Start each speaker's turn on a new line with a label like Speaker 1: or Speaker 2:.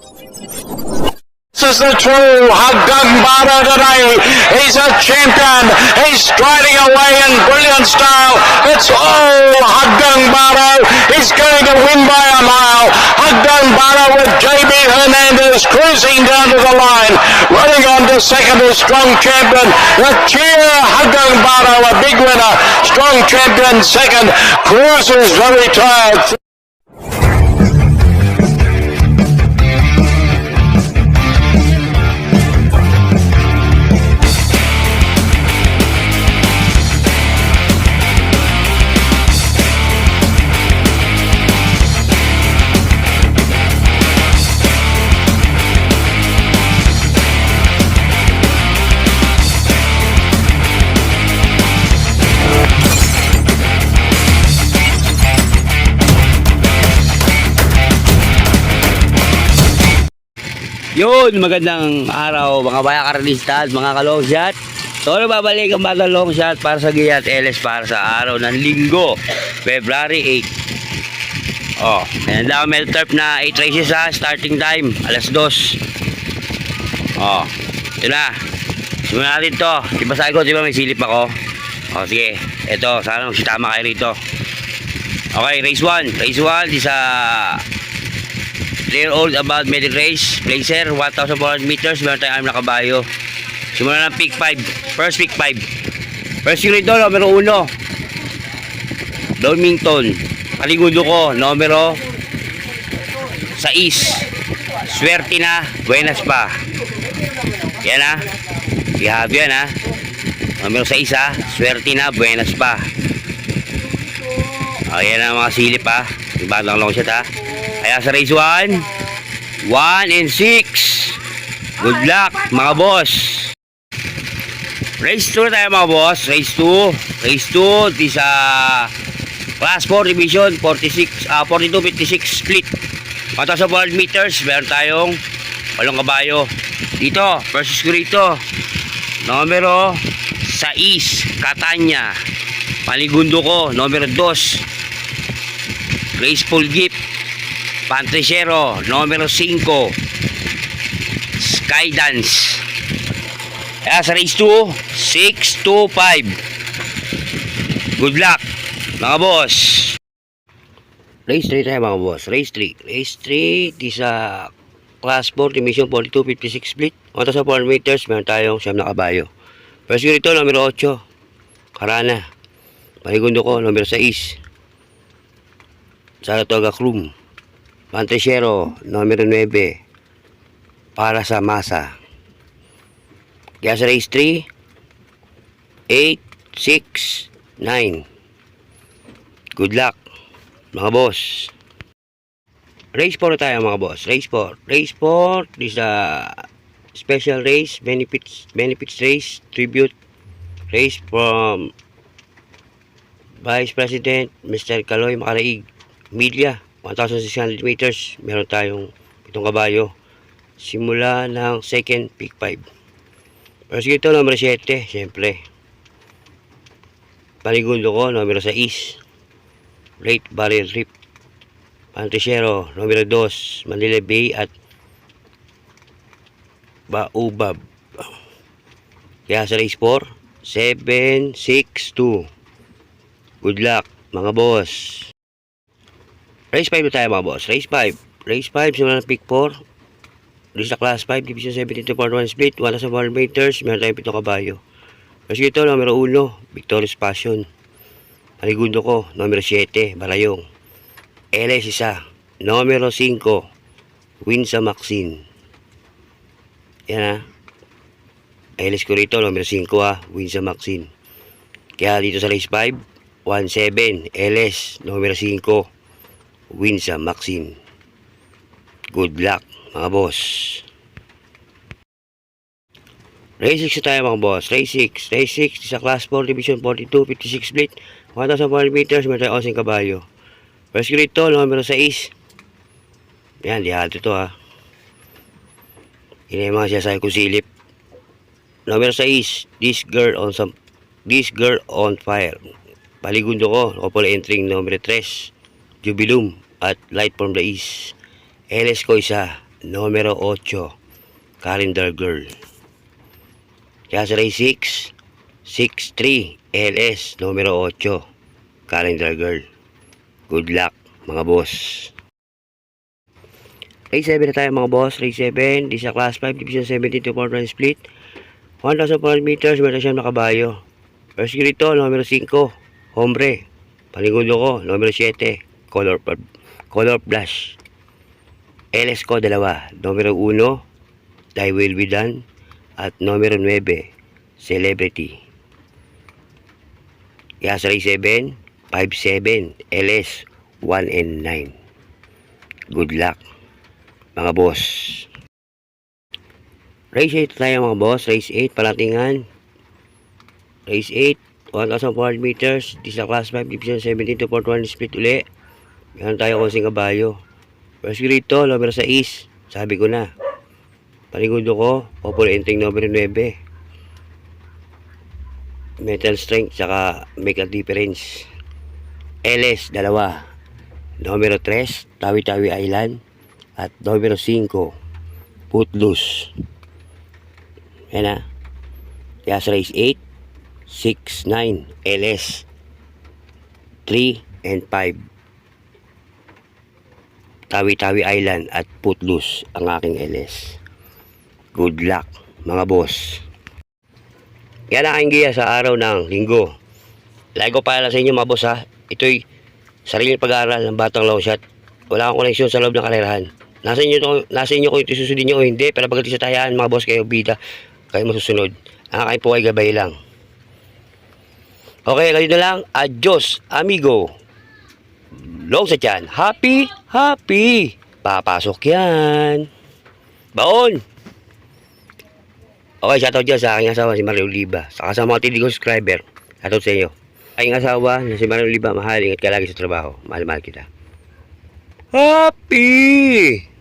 Speaker 1: This is the true Haggang Bara today. He's a champion. He's striding away in brilliant style. It's all Haggang Bara. He's going to win by a mile. Haggang Bara with JB Hernandez cruising down to the line. Running on to second is Strong Champion. The cheer Haggang Bara, a big winner. Strong Champion second. Cruises very tired.
Speaker 2: Yun, magandang araw mga bayakarnista at mga kalongshot. So, babalik ang batang longshot para sa Giat LS para sa araw ng linggo, February 8. Oh, ayan daw may turf na 8 races ha, starting time, alas 2. Oh, ito na. Simulan natin to. Diba sabi ko, diba may silip ako? Oh, sige. Ito, sana magsitama kayo rito. Okay, race 1. Race 1 is a 3-year-old about middle race, Blazer, 1,400 meters, meron tayong arm na kabayo. Simulan ng pick 5, first pick 5. First yung rito, numero 1, Dormington. Kaligundo ko, numero 6, Swerte na, Buenas pa. Yan ha, ihab yan ha. Numero 6 ha, Swerte na, Buenas pa. O, yan ang mga silip ha, iba lang long shot ha. Kaya sa race 1, 1 and 6. Good luck mga boss. Race 2 tayo mga boss. Race 2. Race 2 is a class 4 division 42-56 split. 1,400 meters. Meron tayong 8 kabayo. Dito, versus ko rito. Numero 6, Catania. Paligundo ko, numero 2, Graceful Gift. Pantresero, numero 5, Skydance. Kaya sa race 2, 6 to 5. Good luck mga boss. Race 3 tayo mga boss. Race 3. Race 3 is a class 4 division 42-56 split. 1,400 meters. Meron tayong 7 na kabayo. First rito, numero 8, Karana. Paligundo ko, numero 6, Saratoga Crum. Pantresero, numero 9, para sa masa. Kaya sa race 3, 8, 6, 9. Good luck mga boss. Race 4 tayo mga boss. Race 4. Race 4 is a special race, benefits race, tribute race from Vice President Mr. Kaloy Macaraig Media. 1,600 meters, meron tayong 7 kabayo. Simula ng second pick 5. First ito, numero 7, siyempre. Paligundo ko, numero 6, Great Barrel Reef. Pantresero, numero 2, Manila Bay at Baobab. Kaya sa race 4, 7, 6, 2. Good luck mga boss. Race 5 tayo mga boss. Race 5. Race 5, simula ng pick 4. Race na class 5, division 72.1 split. 1,400 meters. Meron tayong 7 kabayo. Race ito, numero 1, Victorious Passion. Paligundo ko, numero 7, Balayong. LS isa, numero 5, Winsa Maxine. Yan ha. LS ko rito, numero 5 ha, Winsa Maxine. Kaya dito sa race 5, 1-7, LS, numero 5, Winsa Maxine. Good luck mga boss. Race 6 tayo mga boss. Race 6. Race 6 sa class 4 division 42-56 split. 1,400 meters. Meron tayo 11 kabayo. First grade to, numero 6. Yan, lihato to ha. Yan yung mga siyasabi kong silip. Numero 6. This girl on fire. Paligundo ko. Couple entering numero 3. Jubilum at Light from the East. LS ko isa, numero 8, Calendar Girl. Kaya sa race 6, 6-3, LS, numero 8, Calendar Girl. Good luck, mga boss. Race 7 na tayo mga boss. Race 7, di sa Class 5, Division 17 to 4 split. 1,400 meters, meron siyang nakabayo. First gear ito, numero 5, Hombre. Panigulo ko, numero 7, Color Flash. LS ko, 2, numero 1, Die Will Be Done. At numero 9, Celebrity. Kaya sa race 7, 5-7, LS, 1 and 9. Good luck, mga boss. Race 8 tayo mga boss. Race 8, Palatingan. Race 8, 1,400 meters. Di sa Class 5, Division 17 to 41 split uli. Yan tayo kung sing kabayo. First gear ito, numero 6. Sabi ko na. Panigudo ko, popular entering numero 9. Metal strength, saka make a difference. LS, 2. Numero 3, Tawi-Tawi Island. At numero 5, Footloose. Yan na. Kaya sa race 8, 6, 9, LS, 3 and 5. Tawi-Tawi Island at Footloose ang aking LS. Good luck, mga boss. Yan ang aking giya sa araw ng linggo. Lagi ko paalala sa inyo mga boss ha. Ito'y sariling pag-aaral ng batang long shot. Wala akong koneksyon sa loob ng karerahan. Nasa inyo kung ito susundin nyo o hindi. Pero pagdating sa tayaan mga boss, kayo bida, kayo masusunod. Ang aking po ay gabay lang. Okay, ganito lang. Adios, amigo. Long sa tiyan. Happy, happy. Papasok yan. Baon. Okay, shoutout dyan sa aking asawa, si Mario Oliva. Saka sa mga tidig ko subscriber. Shoutout sa inyo. Aking asawa, na si Mario Oliva, mahal. Ingat ka lagi sa trabaho. Mahal-mahal kita. Happy!